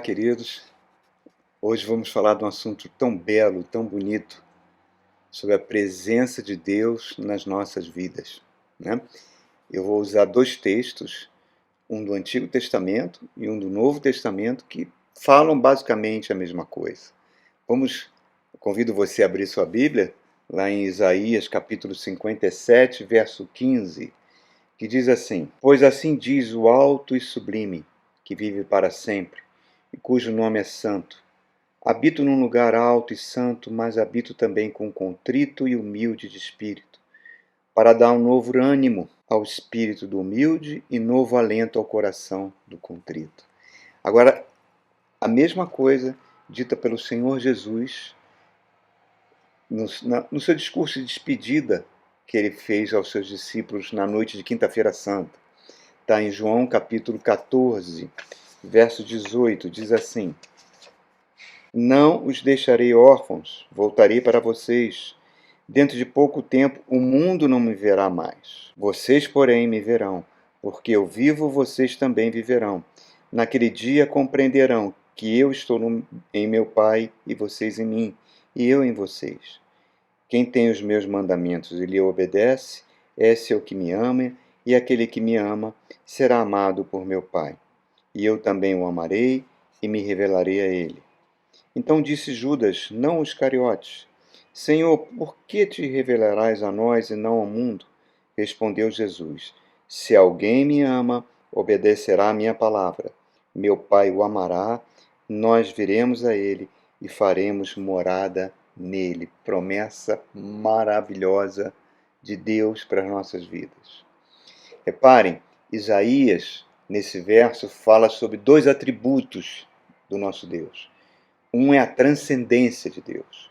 Olá, queridos. Hoje vamos falar de um assunto tão belo, tão bonito, sobre a presença de Deus nas nossas vidas, né? Eu vou usar dois textos, um do Antigo Testamento e um do Novo Testamento, que falam basicamente a mesma coisa. Convido você a abrir sua Bíblia, lá em Isaías capítulo 57, verso 15, que diz assim: Pois assim diz o alto e sublime, que vive para sempre, e cujo nome é santo. Habito num lugar alto e santo, mas habito também com contrito e humilde de espírito, para dar um novo ânimo ao espírito do humilde e novo alento ao coração do contrito. Agora, a mesma coisa dita pelo Senhor Jesus no seu discurso de despedida que ele fez aos seus discípulos na noite de Quinta-feira Santa. Está em João capítulo 14, verso 18, diz assim: Não os deixarei órfãos, voltarei para vocês. Dentro de pouco tempo o mundo não me verá mais. Vocês, porém, me verão, porque eu vivo, vocês também viverão. Naquele dia compreenderão que eu estou em meu Pai e vocês em mim, e eu em vocês. Quem tem os meus mandamentos e lhe obedece, esse é o que me ama, e aquele que me ama será amado por meu Pai. E eu também o amarei e me revelarei a ele. Então disse Judas, não os Iscariotes: Senhor, por que te revelarás a nós e não ao mundo? Respondeu Jesus: Se alguém me ama, obedecerá à minha palavra. Meu Pai o amará, nós viremos a ele e faremos morada nele. Promessa maravilhosa de Deus para as nossas vidas. Reparem, Isaías, nesse verso, fala sobre dois atributos do nosso Deus. Um é a transcendência de Deus.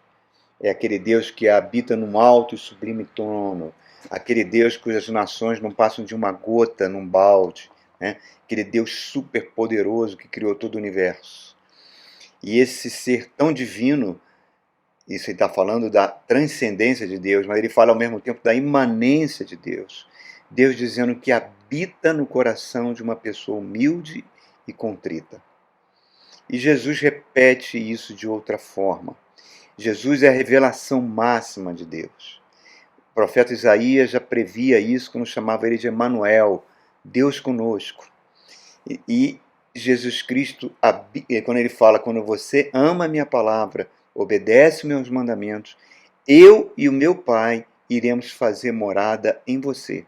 É aquele Deus que habita num alto e sublime trono. Aquele Deus cujas nações não passam de uma gota num balde. Né? Aquele Deus super poderoso que criou todo o universo. E esse ser tão divino, isso ele está falando da transcendência de Deus, mas ele fala ao mesmo tempo da imanência de Deus. Deus dizendo que habita no coração de uma pessoa humilde e contrita. E Jesus repete isso de outra forma. Jesus é a revelação máxima de Deus. O profeta Isaías já previa isso quando chamava ele de Emanuel, Deus conosco. E Jesus Cristo, quando ele fala, quando você ama a minha palavra, obedece os meus mandamentos, eu e o meu Pai iremos fazer morada em você.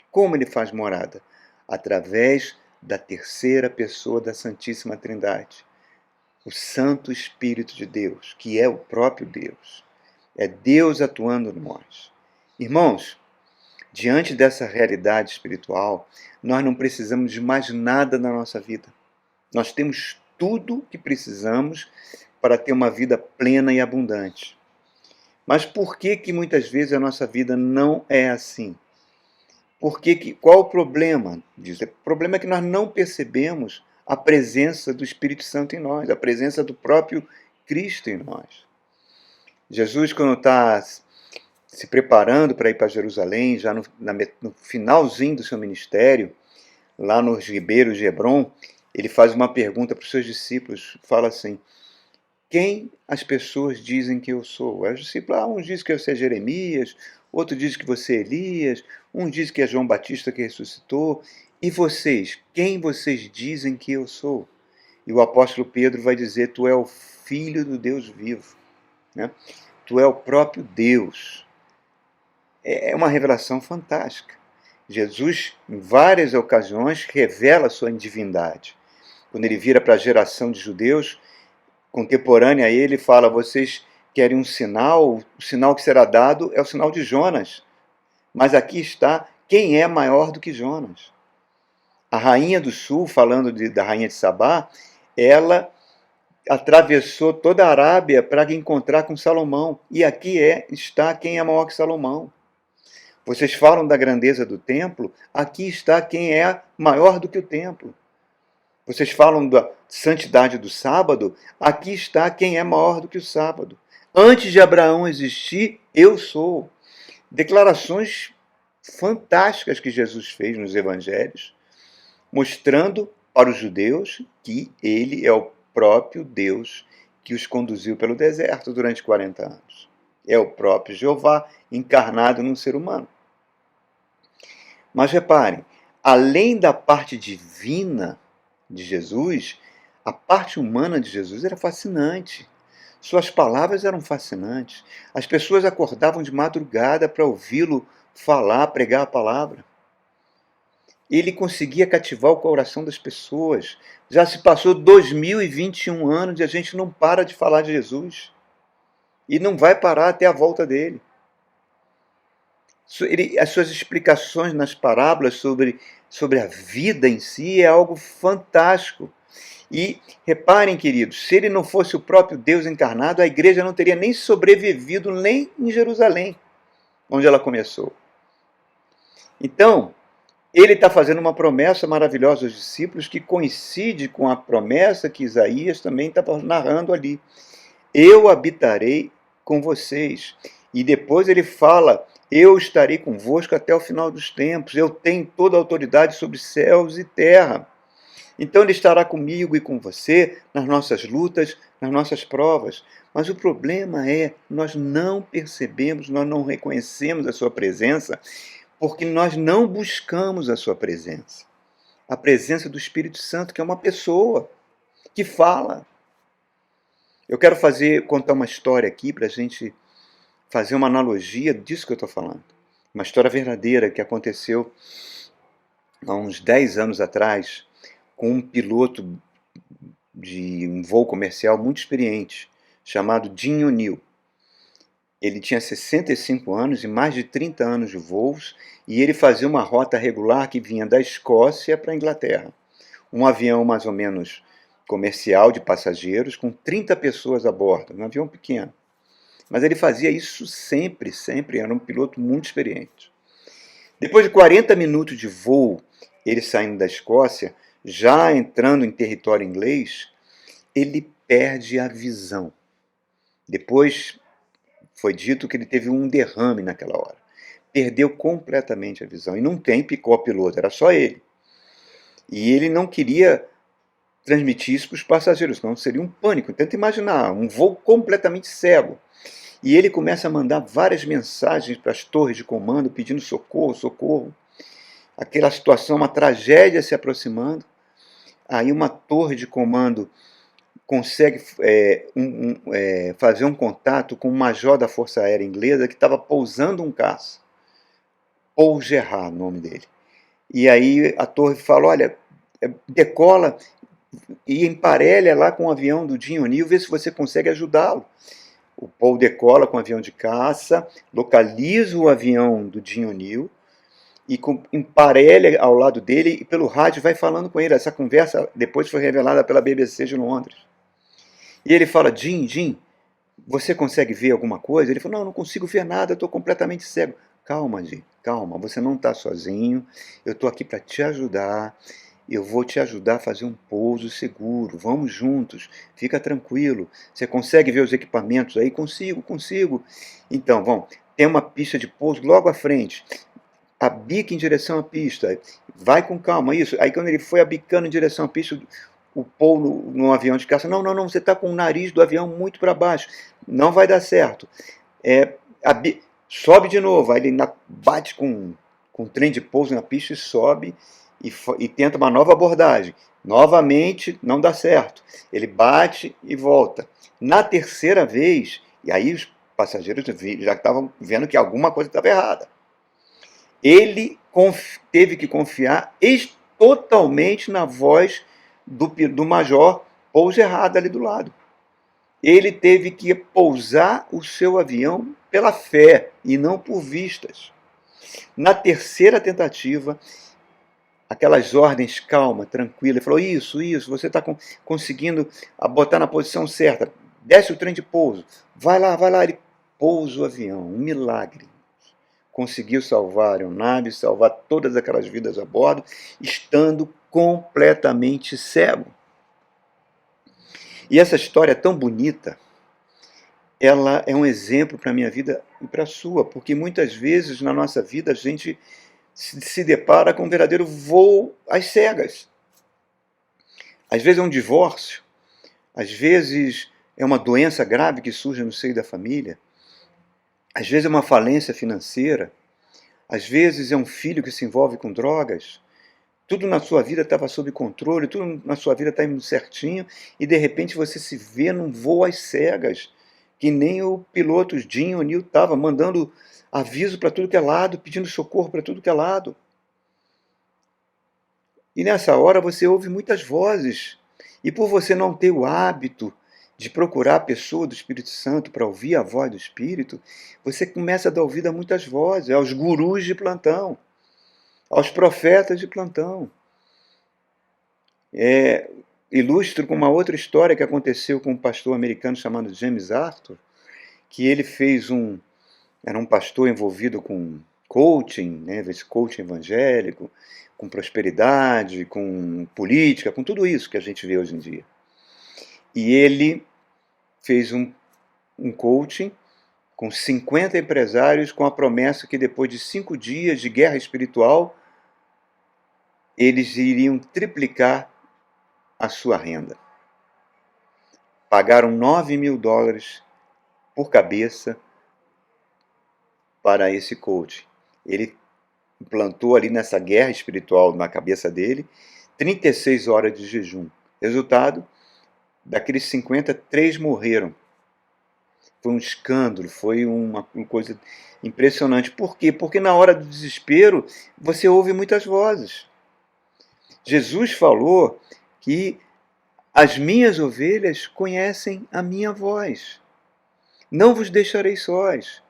Como ele faz morada? Através da terceira pessoa da Santíssima Trindade. O Santo Espírito de Deus, que é o próprio Deus. É Deus atuando em nós. Irmãos, diante dessa realidade espiritual, nós não precisamos de mais nada na nossa vida. Nós temos tudo que precisamos para ter uma vida plena e abundante. Mas por que muitas vezes a nossa vida não é assim? Qual o problema disso? O problema é que nós não percebemos a presença do Espírito Santo em nós, a presença do próprio Cristo em nós. Jesus, quando está se preparando para ir para Jerusalém, já no finalzinho do seu ministério, lá nos ribeiros de Hebron, ele faz uma pergunta para os seus discípulos, fala assim: quem as pessoas dizem que eu sou? Os discípulos, uns dizem que você é Jeremias, outro diz que você é Elias, um diz que é João Batista que ressuscitou. E vocês? Quem vocês dizem que eu sou? E o apóstolo Pedro vai dizer: tu é o Filho do Deus vivo. Né? Tu é o próprio Deus. É uma revelação fantástica. Jesus, em várias ocasiões, revela a sua divindade. Quando ele vira para a geração de judeus contemporânea a ele, fala: vocês querem um sinal? O sinal que será dado é o sinal de Jonas. Mas aqui está quem é maior do que Jonas. A rainha do sul, falando da rainha de Sabá, ela atravessou toda a Arábia para encontrar com Salomão. E aqui está quem é maior que Salomão. Vocês falam da grandeza do templo, aqui está quem é maior do que o templo. Vocês falam da santidade do sábado, aqui está quem é maior do que o sábado. Antes de Abraão existir, eu sou. Declarações fantásticas que Jesus fez nos evangelhos, mostrando para os judeus que ele é o próprio Deus que os conduziu pelo deserto durante 40 anos. É o próprio Jeová encarnado num ser humano. Mas reparem, além da parte divina de Jesus, a parte humana de Jesus era fascinante. Suas palavras eram fascinantes. As pessoas acordavam de madrugada para ouvi-lo falar, pregar a palavra. Ele conseguia cativar o coração das pessoas. Já se passou 2021 anos e a gente não para de falar de Jesus. E não vai parar até a volta dele. As suas explicações nas parábolas sobre a vida em si é algo fantástico. E reparem, queridos, se ele não fosse o próprio Deus encarnado, a igreja não teria nem sobrevivido nem em Jerusalém, onde ela começou. Então, ele está fazendo uma promessa maravilhosa aos discípulos que coincide com a promessa que Isaías também está narrando ali. Eu habitarei com vocês. E depois ele fala, eu estarei convosco até o final dos tempos. Eu tenho toda a autoridade sobre céus e terra. Então ele estará comigo e com você nas nossas lutas, nas nossas provas. Mas o problema é, nós não percebemos, nós não reconhecemos a sua presença, porque nós não buscamos a sua presença. A presença do Espírito Santo, que é uma pessoa que fala. Eu quero contar uma história aqui para a gente fazer uma analogia disso que eu estou falando. Uma história verdadeira que aconteceu há uns 10 anos atrás com um piloto de um voo comercial muito experiente, chamado Jim O'Neill. Ele tinha 65 anos e mais de 30 anos de voos, e ele fazia uma rota regular que vinha da Escócia para a Inglaterra. Um avião mais ou menos comercial de passageiros, com 30 pessoas a bordo, um avião pequeno. Mas ele fazia isso sempre, era um piloto muito experiente. Depois de 40 minutos de voo, ele saindo da Escócia, já entrando em território inglês, ele perde a visão. Depois foi dito que ele teve um derrame naquela hora. Perdeu completamente a visão. E não tem piloto, era só ele. E ele não queria transmitir isso para os passageiros, senão seria um pânico. Tenta imaginar, um voo completamente cego. E ele começa a mandar várias mensagens para as torres de comando, pedindo socorro, socorro. Aquela situação, uma tragédia se aproximando. Aí uma torre de comando consegue fazer um contato com um major da Força Aérea Inglesa que estava pousando um caça. Paul Gerard, o nome dele. E aí a torre fala, olha, decola e emparelha lá com o avião do Jim O'Neill, vê se você consegue ajudá-lo. O Paul decola com o avião de caça, localiza o avião do Jim O'Neill e emparelha ao lado dele e pelo rádio vai falando com ele. Essa conversa depois foi revelada pela BBC de Londres. E ele fala, Jim, você consegue ver alguma coisa? Ele falou, não consigo ver nada, eu estou completamente cego. Calma, Jim, calma, você não está sozinho, eu estou aqui para te ajudar, eu vou te ajudar a fazer um pouso seguro, vamos juntos, fica tranquilo. Você consegue ver os equipamentos aí? Consigo. Então, vamos, tem uma pista de pouso logo à frente, abica em direção à pista, vai com calma, isso. Aí quando ele foi abicando em direção à pista, o Paul no avião de caça, não, você está com o nariz do avião muito para baixo, não vai dar certo. Sobe de novo, aí ele bate com o trem de pouso na pista e sobe e tenta uma nova abordagem. Novamente, não dá certo. Ele bate e volta. Na terceira vez, e aí os passageiros já estavam vendo que alguma coisa estava errada. Ele teve que confiar totalmente na voz do major Paul Gerard ali do lado. Ele teve que pousar o seu avião pela fé e não por vistas. Na terceira tentativa, aquelas ordens calma, tranquila, ele falou, isso, você está conseguindo botar na posição certa, desce o trem de pouso, vai lá, ele pousa o avião, um milagre. Conseguiu salvar a aeronave, salvar todas aquelas vidas a bordo, estando completamente cego. E essa história tão bonita, ela é um exemplo para a minha vida e para a sua, porque muitas vezes na nossa vida a gente se depara com um verdadeiro voo às cegas. Às vezes é um divórcio, Às vezes é uma doença grave que surge no seio da família. Às vezes é uma falência financeira. Às vezes é um filho que se envolve com drogas. Tudo na sua vida estava sob controle, tudo na sua vida está indo certinho, e de repente você se vê num voo às cegas, que nem o piloto Jim O'Neill estava, mandando aviso para tudo que é lado, pedindo socorro para tudo que é lado. E nessa hora você ouve muitas vozes, e por você não ter o hábito de procurar a pessoa do Espírito Santo para ouvir a voz do Espírito, você começa a dar ouvido a muitas vozes, aos gurus de plantão, aos profetas de plantão. Ilustro com uma outra história que aconteceu com um pastor americano chamado James Arthur, que ele era um pastor envolvido com coaching, né, esse coaching evangélico, com prosperidade, com política, com tudo isso que a gente vê hoje em dia. E ele fez um coaching com 50 empresários com a promessa que depois de 5 dias de guerra espiritual, eles iriam triplicar a sua renda. Pagaram $9.000 por cabeça para esse coach. Ele implantou ali nessa guerra espiritual na cabeça dele 36 horas de jejum. Resultado, daqueles 50, 3 morreram. Foi um escândalo, foi uma coisa impressionante. Por quê? Porque na hora do desespero você ouve muitas vozes. Jesus falou que as minhas ovelhas conhecem a minha voz. Não vos deixarei sós.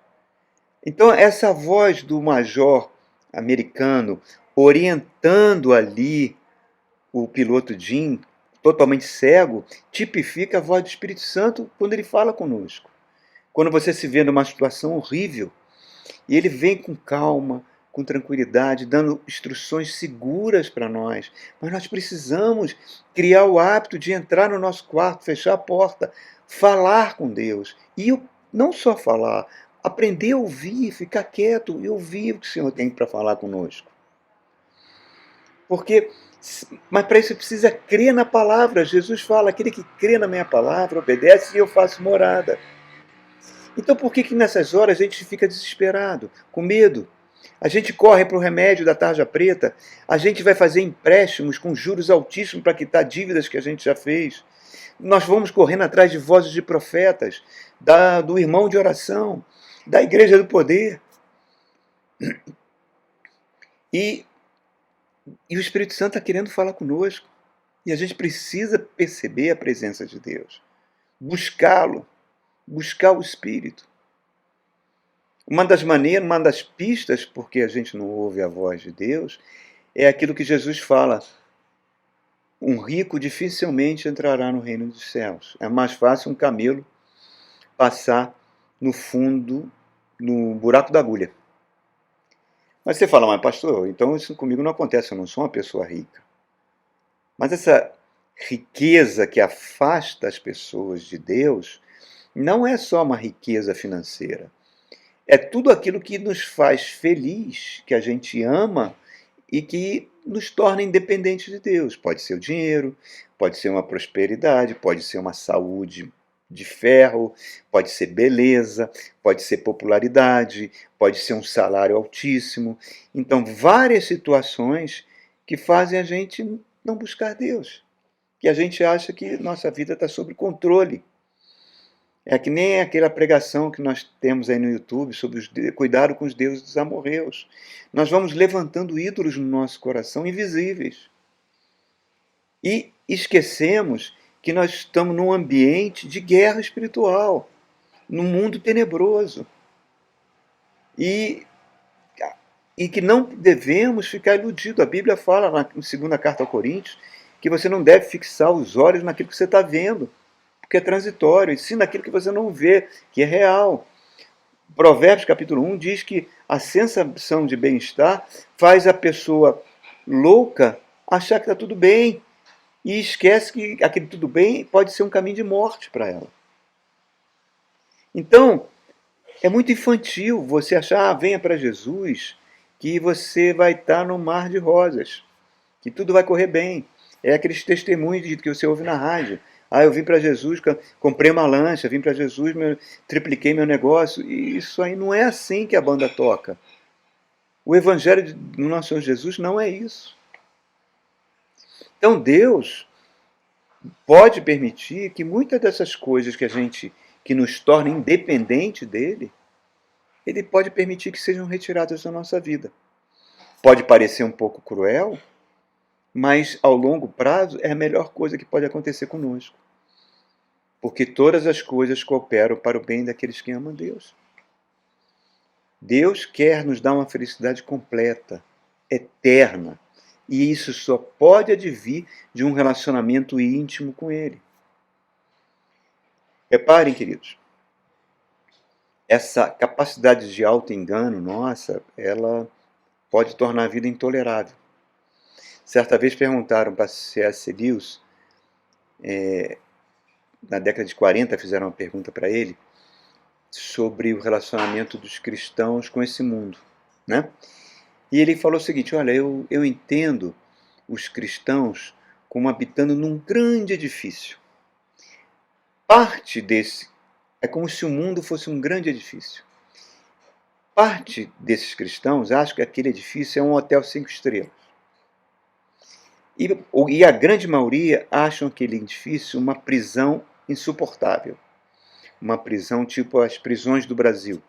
Então, essa voz do major americano orientando ali o piloto Jim, totalmente cego, tipifica a voz do Espírito Santo quando ele fala conosco. Quando você se vê numa situação horrível, e ele vem com calma, com tranquilidade, dando instruções seguras para nós. Mas nós precisamos criar o hábito de entrar no nosso quarto, fechar a porta, falar com Deus. E não só falar, aprender a ouvir, ficar quieto e ouvir o que o Senhor tem para falar conosco. Mas para isso precisa crer na palavra. Jesus fala, aquele que crê na minha palavra, obedece e eu faço morada. Então por que nessas horas a gente fica desesperado, com medo? A gente corre para o remédio da tarja preta, a gente vai fazer empréstimos com juros altíssimos para quitar dívidas que a gente já fez. Nós vamos correndo atrás de vozes de profetas, do irmão de oração, da igreja do poder. E o Espírito Santo está querendo falar conosco. E a gente precisa perceber a presença de Deus. Buscá-lo. Buscar o Espírito. Uma das maneiras, uma das pistas porque a gente não ouve a voz de Deus é aquilo que Jesus fala. Um rico dificilmente entrará no reino dos céus. É mais fácil um camelo passar no fundo, no buraco da agulha. Mas você fala, mas pastor, então isso comigo não acontece, eu não sou uma pessoa rica. Mas essa riqueza que afasta as pessoas de Deus não é só uma riqueza financeira. É tudo aquilo que nos faz feliz, que a gente ama e que nos torna independentes de Deus. Pode ser o dinheiro, pode ser uma prosperidade, pode ser uma saúde de ferro, pode ser beleza, pode ser popularidade, pode ser um salário altíssimo. Então, várias situações que fazem a gente não buscar Deus, que a gente acha que nossa vida está sob controle. É que nem aquela pregação que nós temos aí no YouTube sobre cuidado com os deuses dos amorreus. Nós vamos levantando ídolos no nosso coração invisíveis. E esquecemos que nós estamos num ambiente de guerra espiritual, num mundo tenebroso. E que não devemos ficar iludidos. A Bíblia fala na segunda carta aos Coríntios que você não deve fixar os olhos naquilo que você está vendo, que é transitório, e sim naquilo que você não vê, que é real. Provérbios capítulo 1 diz que a sensação de bem-estar faz a pessoa louca achar que está tudo bem, e esquece que aquele tudo bem pode ser um caminho de morte para ela. Então, é muito infantil você achar, venha para Jesus, que você vai estar no mar de rosas, que tudo vai correr bem. É aqueles testemunhos que você ouve na rádio. Ah, eu vim para Jesus, comprei uma lancha, vim para Jesus, tripliquei meu negócio. E isso aí não é assim que a banda toca. O evangelho do nosso Senhor Jesus não é isso. Então Deus pode permitir que muitas dessas coisas que nos tornam independente dele, ele pode permitir que sejam retiradas da nossa vida. Pode parecer um pouco cruel, mas ao longo prazo é a melhor coisa que pode acontecer conosco. Porque todas as coisas cooperam para o bem daqueles que amam Deus. Deus quer nos dar uma felicidade completa, eterna. E isso só pode advir de um relacionamento íntimo com Ele. Reparem, queridos, essa capacidade de auto-engano nossa, ela pode tornar a vida intolerável. Certa vez perguntaram para C.S. Lewis, na década de 40, fizeram uma pergunta para ele sobre o relacionamento dos cristãos com esse mundo, né? E ele falou o seguinte: olha, eu entendo os cristãos como habitando num grande edifício. Parte desse é como se o mundo fosse um grande edifício. Parte desses cristãos acha que aquele edifício é um hotel 5 estrelas. E a grande maioria acham aquele edifício uma prisão insuportável. Uma prisão tipo as prisões do Brasil,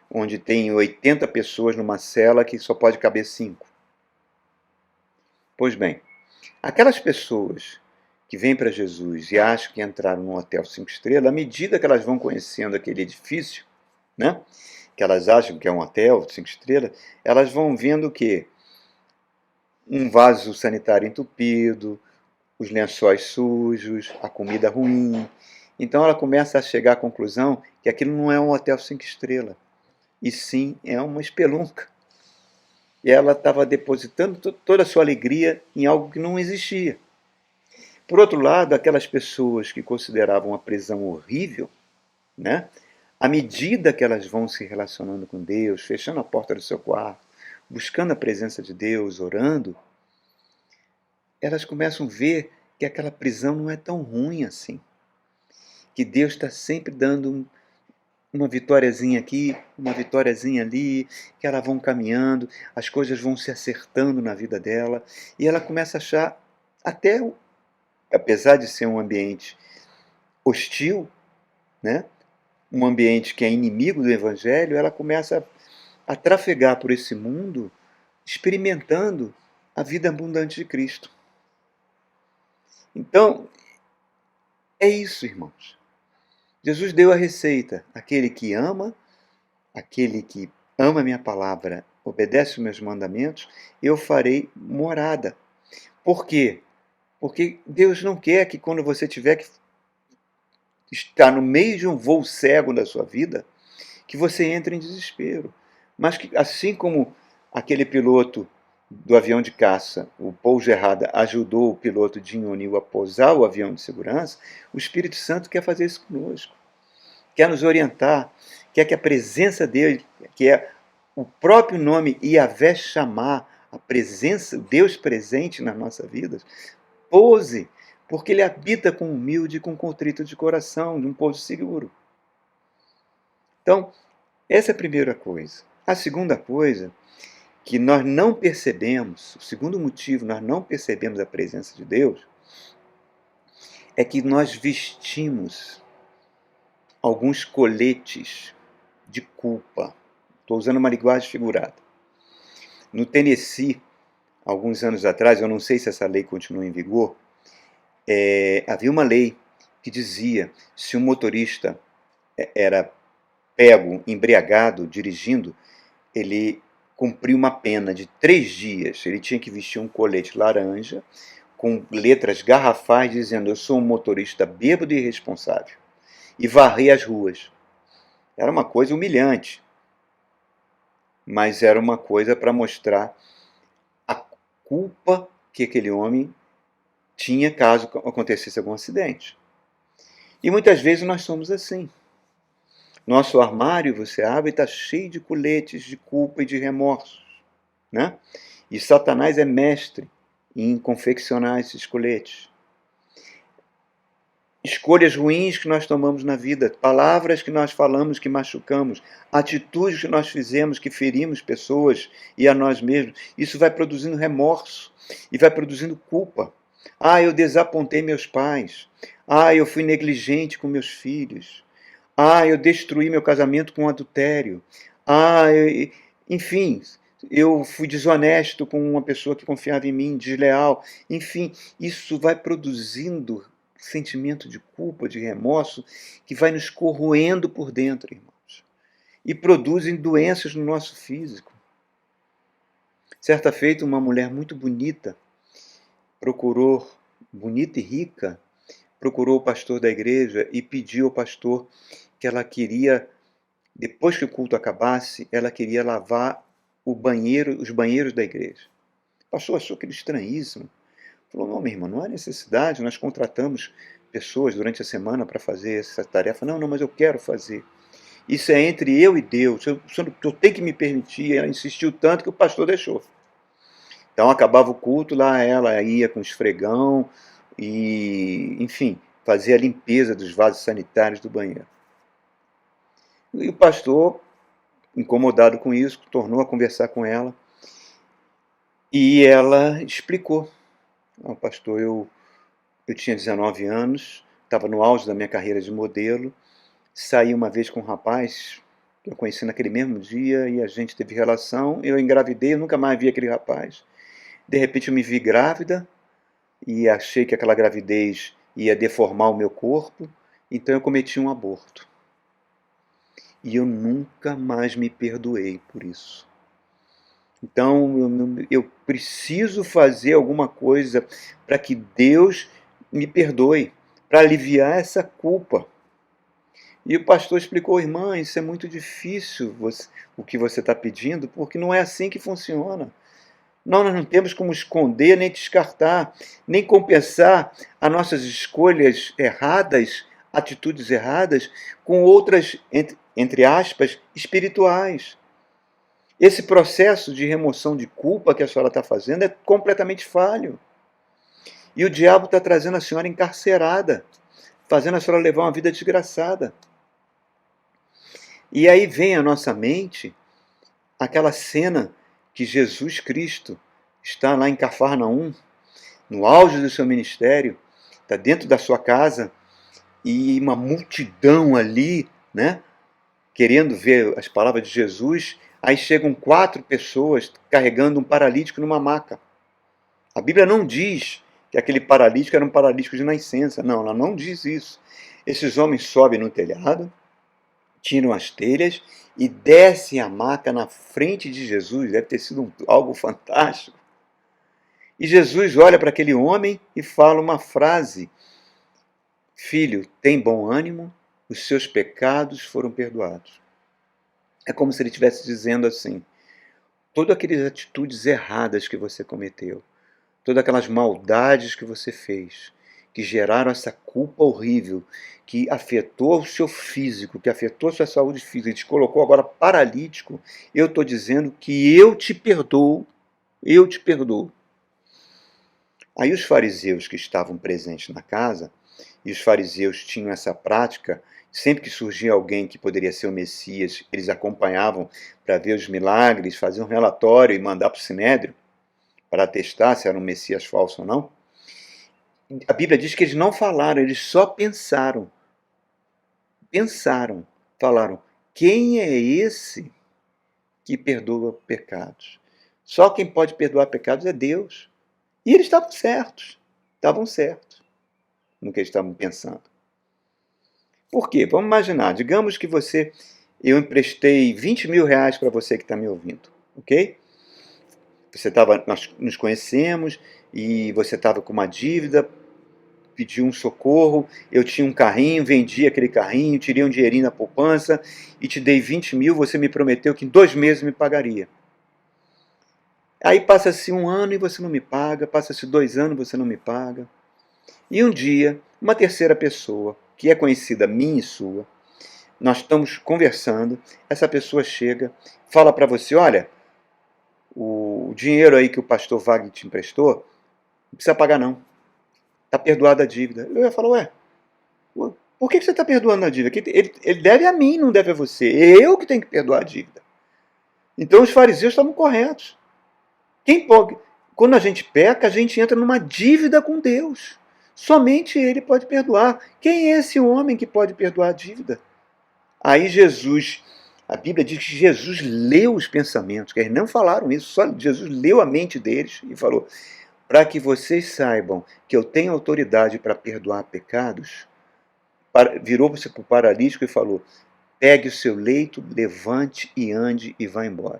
onde tem 80 pessoas numa cela que só pode caber 5. Pois bem, aquelas pessoas que vêm para Jesus e acham que entraram num hotel 5 estrelas, à medida que elas vão conhecendo aquele edifício, né, que elas acham que é um hotel 5 estrelas, elas vão vendo o quê? Um vaso sanitário entupido, os lençóis sujos, a comida ruim. Então ela começa a chegar à conclusão que aquilo não é um hotel 5 estrelas, e sim é uma espelunca. E ela estava depositando toda a sua alegria em algo que não existia. Por outro lado, aquelas pessoas que consideravam a prisão horrível, né, à medida que elas vão se relacionando com Deus, fechando a porta do seu quarto, buscando a presença de Deus, orando, elas começam a ver que aquela prisão não é tão ruim assim. Que Deus está sempre dando uma vitóriazinha aqui, uma vitóriazinha ali, que elas vão caminhando, as coisas vão se acertando na vida dela, e ela começa a achar, até, apesar de ser um ambiente hostil, né, um ambiente que é inimigo do Evangelho, ela começa a trafegar por esse mundo, experimentando a vida abundante de Cristo. Então, é isso, irmãos. Jesus deu a receita. Aquele que ama a minha palavra, obedece os meus mandamentos, eu farei morada. Por quê? Porque Deus não quer que quando você tiver que estar no meio de um voo cego da sua vida, que você entre em desespero. Mas que, assim como aquele piloto do avião de caça, o Paul Gerard, ajudou o piloto Jim O'Neill a pousar o avião de segurança, o Espírito Santo quer fazer isso conosco. Quer nos orientar, quer que a presença dele, que é o próprio nome Yahvé Shammah, a presença, Deus presente nas nossas vidas, pouse, porque ele habita com humilde e com contrito de coração, de um povo seguro. Então, essa é a primeira coisa. A segunda coisa que nós não percebemos, o segundo motivo nós não percebemos a presença de Deus, é que nós vestimos alguns coletes de culpa. Estou usando uma linguagem figurada. No Tennessee, alguns anos atrás, eu não sei se essa lei continua em vigor, havia uma lei que dizia se um motorista era pego, embriagado, dirigindo, ele cumpriu uma pena de 3 dias. Ele tinha que vestir um colete laranja com letras garrafais dizendo: eu sou um motorista bêbado e irresponsável, e varrer as ruas. Era uma coisa humilhante, mas era uma coisa para mostrar a culpa que aquele homem tinha caso acontecesse algum acidente. E muitas vezes nós somos assim. Nosso armário, você abre, está cheio de coletes de culpa e de remorsos, né? E Satanás é mestre em confeccionar esses coletes. escolhas ruins que nós tomamos na vida, palavras que nós falamos que machucamos, atitudes que nós fizemos que ferimos pessoas e a nós mesmos. Isso vai produzindo remorso e vai produzindo culpa. Ah, eu desapontei meus pais. Ah, eu fui negligente com meus filhos. Ah, eu destruí meu casamento com adultério. Ah, enfim, eu fui desonesto com uma pessoa que confiava em mim, desleal. Enfim, isso vai produzindo sentimento de culpa, de remorso, que vai nos corroendo por dentro, irmãos. E produzem doenças no nosso físico. Certa feita, uma mulher muito bonita procurou, bonita e rica, procurou o pastor da igreja e pediu ao pastor que ela queria, depois que o culto acabasse, ela queria lavar os banheiros da igreja. O pastor achou aquilo estranhíssimo. Falou, não, minha irmã, não há necessidade, nós contratamos pessoas durante a semana para fazer essa tarefa. Não, mas eu quero fazer. Isso é entre eu e Deus, eu tenho que me permitir. Ela insistiu tanto que o pastor deixou. Então acabava o culto, lá ela ia com esfregão e, enfim, fazia a limpeza dos vasos sanitários do banheiro. E o pastor, incomodado com isso, tornou a conversar com ela e ela explicou. Pastor, eu tinha 19 anos, estava no auge da minha carreira de modelo, saí uma vez com um rapaz que eu conheci naquele mesmo dia e a gente teve relação, eu engravidei, eu nunca mais vi aquele rapaz. De repente eu me vi grávida e achei que aquela gravidez ia deformar o meu corpo, então eu cometi um aborto. E eu nunca mais me perdoei por isso. Então eu preciso fazer alguma coisa para que Deus me perdoe, para aliviar essa culpa. E o pastor explicou, irmã, isso é muito difícil o que você está pedindo, porque não é assim que funciona. Nós não temos como esconder, nem descartar, nem compensar as nossas escolhas erradas, atitudes erradas, com outras, entre aspas, espirituais. Esse processo de remoção de culpa que a senhora está fazendo é completamente falho. E o diabo está trazendo a senhora encarcerada, fazendo a senhora levar uma vida desgraçada. E aí vem à nossa mente aquela cena que Jesus Cristo está lá em Cafarnaum, no auge do seu ministério, está dentro da sua casa, e uma multidão ali, né, querendo ver as palavras de Jesus. Aí chegam 4 pessoas carregando um paralítico numa maca. A Bíblia não diz que aquele paralítico era um paralítico de nascença. Não, ela não diz isso. Esses homens sobem no telhado, tiram as telhas e descem a maca na frente de Jesus. Deve ter sido algo fantástico. E Jesus olha para aquele homem e fala uma frase: Filho, tem bom ânimo, os seus pecados foram perdoados. É como se ele estivesse dizendo assim: todas aquelas atitudes erradas que você cometeu, todas aquelas maldades que você fez, que geraram essa culpa horrível, que afetou o seu físico, que afetou a sua saúde física, e te colocou agora paralítico, eu estou dizendo que eu te perdoo, eu te perdoo. Aí os fariseus que estavam presentes na casa, e os fariseus tinham essa prática, sempre que surgia alguém que poderia ser o Messias, eles acompanhavam para ver os milagres, faziam um relatório e mandar para o Sinédrio, para atestar se era um Messias falso ou não. A Bíblia diz que eles não falaram, eles só pensaram. Falaram, quem é esse que perdoa pecados? Só quem pode perdoar pecados é Deus. E eles estavam certos no que eles estavam pensando. Por quê? Vamos imaginar, digamos que eu emprestei 20 mil reais para você que está me ouvindo, ok? Nós nos conhecemos e você estava com uma dívida, pediu um socorro, eu tinha um carrinho, vendi aquele carrinho, tirei um dinheirinho na poupança e te dei 20 mil, você me prometeu que em 2 meses me pagaria. Aí passa-se 1 ano e você não me paga, passa-se 2 anos e você não me paga. E um dia, uma terceira pessoa, que é conhecida minha e sua, nós estamos conversando, essa pessoa chega, fala para você, olha, o dinheiro aí que o pastor Wagner te emprestou, não precisa pagar não. Está perdoada a dívida. Eu ia falar, ué, Por que você está perdoando a dívida? Ele deve a mim, não deve a você. É eu que tenho que perdoar a dívida. Então os fariseus estavam corretos. Quem pode? Quando a gente peca, a gente entra numa dívida com Deus. Somente Ele pode perdoar. Quem é esse homem que pode perdoar a dívida? Aí Jesus, a Bíblia diz que Jesus leu os pensamentos, que eles não falaram isso, só Jesus leu a mente deles e falou: para que vocês saibam que eu tenho autoridade para perdoar pecados, virou-se para o paralítico e falou: pegue o seu leito, levante e ande e vá embora.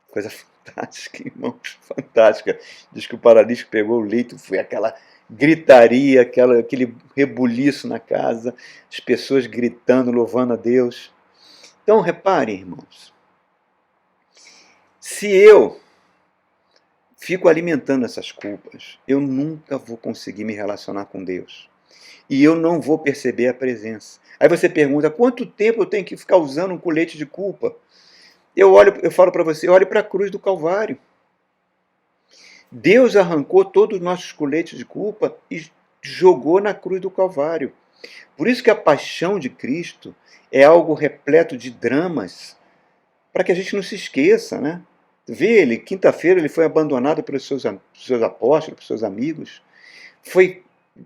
Coisa fantástica, irmãos, fantástica. Diz que o paralítico pegou o leito, foi aquela gritaria, aquele rebuliço na casa, as pessoas gritando, louvando a Deus. Então, reparem, irmãos, se eu fico alimentando essas culpas, eu nunca vou conseguir me relacionar com Deus. E eu não vou perceber a presença. Aí você pergunta, quanto tempo eu tenho que ficar usando um colete de culpa? Eu falo para você, olhe para a cruz do Calvário. Deus arrancou todos os nossos coletes de culpa e jogou na cruz do Calvário. Por isso que a paixão de Cristo é algo repleto de dramas, para que a gente não se esqueça, né? Vê ele, quinta-feira ele foi abandonado pelos seus apóstolos, pelos seus amigos, foi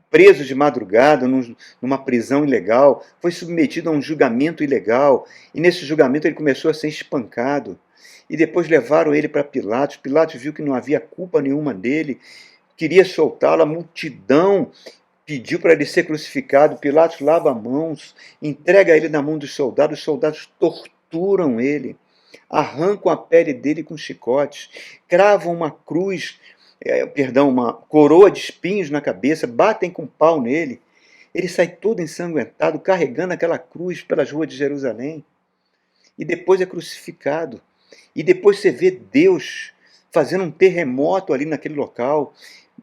preso de madrugada numa prisão ilegal, foi submetido a um julgamento ilegal, e nesse julgamento ele começou a ser espancado, e depois levaram ele para Pilatos. Pilatos viu que não havia culpa nenhuma dele, queria soltá-lo, a multidão pediu para ele ser crucificado. Pilatos lava as mãos, entrega ele na mão dos soldados, os soldados torturam ele, arrancam a pele dele com chicotes, cravam uma cruz, uma coroa de espinhos na cabeça, batem com pau nele. Ele sai todo ensanguentado, carregando aquela cruz pelas ruas de Jerusalém. E depois é crucificado. E depois você vê Deus fazendo um terremoto ali naquele local,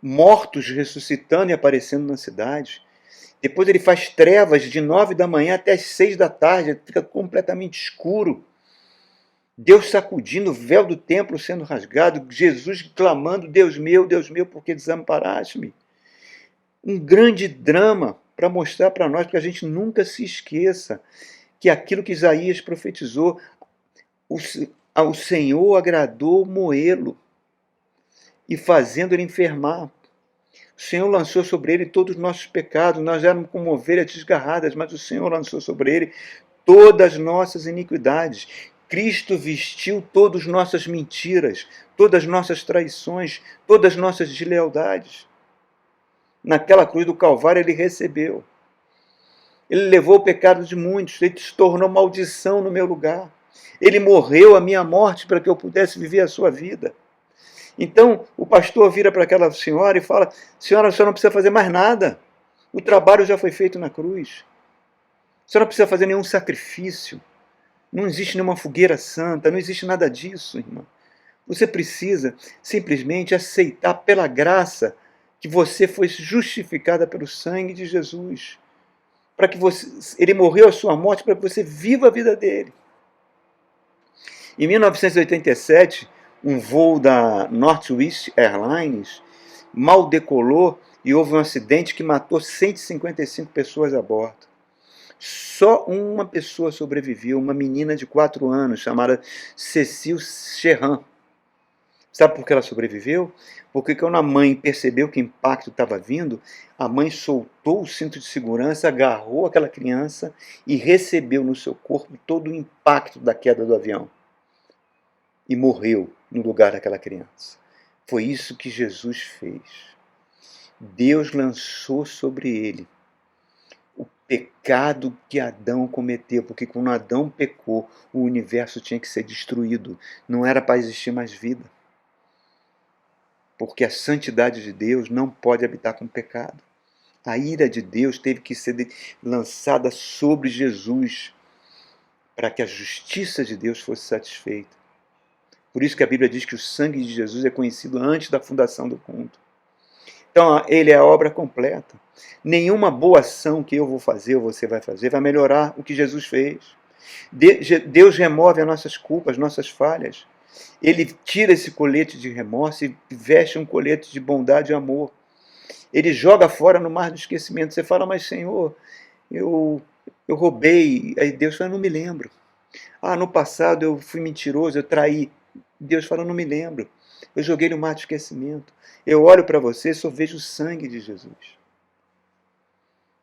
mortos ressuscitando e aparecendo na cidade. Depois ele faz trevas de 9 da manhã até as 6 da tarde, fica completamente escuro. Deus sacudindo o véu do templo sendo rasgado, Jesus clamando, Deus meu, por que desamparaste-me? Um grande drama para mostrar para nós, para que a gente nunca se esqueça que aquilo que Isaías profetizou, o Senhor agradou moê-lo e fazendo ele enfermar. O Senhor lançou sobre ele todos os nossos pecados, nós éramos como ovelhas desgarradas, mas o Senhor lançou sobre ele todas as nossas iniquidades. Cristo vestiu todas as nossas mentiras, todas as nossas traições, todas as nossas deslealdades. Naquela cruz do Calvário ele recebeu. Ele levou o pecado de muitos, ele se tornou maldição no meu lugar. Ele morreu a minha morte para que eu pudesse viver a sua vida. Então o pastor vira para aquela senhora e fala: senhora, a senhora não precisa fazer mais nada. O trabalho já foi feito na cruz. A senhora não precisa fazer nenhum sacrifício. Não existe nenhuma fogueira santa, não existe nada disso, irmã. Você precisa simplesmente aceitar pela graça que você foi justificada pelo sangue de Jesus. Para que ele morreu a sua morte para que você viva a vida dele. Em 1987, um voo da Northwest Airlines mal decolou e houve um acidente que matou 155 pessoas a bordo. Só uma pessoa sobreviveu, uma menina de 4 anos, chamada Cecile Cherran. Sabe por que ela sobreviveu? Porque quando a mãe percebeu que o impacto estava vindo, a mãe soltou o cinto de segurança, agarrou aquela criança e recebeu no seu corpo todo o impacto da queda do avião. E morreu no lugar daquela criança. Foi isso que Jesus fez. Deus lançou sobre ele o pecado que Adão cometeu, porque quando Adão pecou, o universo tinha que ser destruído. Não era para existir mais vida. Porque a santidade de Deus não pode habitar com pecado. A ira de Deus teve que ser lançada sobre Jesus para que a justiça de Deus fosse satisfeita. Por isso que a Bíblia diz que o sangue de Jesus é conhecido antes da fundação do mundo. Então, ele é a obra completa. Nenhuma boa ação que eu vou fazer ou você vai fazer vai melhorar o que Jesus fez. Deus remove as nossas culpas, as nossas falhas. Ele tira esse colete de remorso e veste um colete de bondade e amor. Ele joga fora no mar do esquecimento. Você fala, mas Senhor, eu, eu roubei. Aí Deus fala, não me lembro. Ah, no passado eu fui mentiroso, eu traí. Deus fala, não me lembro. Eu joguei no mar do esquecimento. Eu olho para você e só vejo o sangue de Jesus.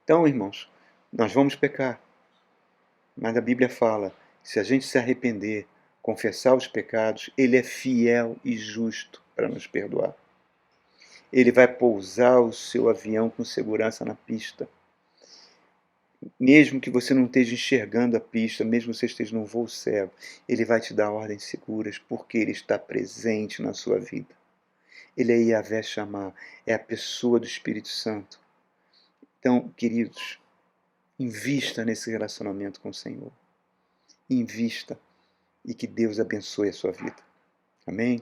Então, irmãos, nós vamos pecar. Mas a Bíblia fala, se a gente se arrepender, confessar os pecados, Ele é fiel e justo para nos perdoar. Ele vai pousar o seu avião com segurança na pista. Mesmo que você não esteja enxergando a pista, mesmo que você esteja num voo cego, Ele vai te dar ordens seguras, porque Ele está presente na sua vida. Ele é Yahvé Shammah, é a pessoa do Espírito Santo. Então, queridos, invista nesse relacionamento com o Senhor. Invista e que Deus abençoe a sua vida. Amém?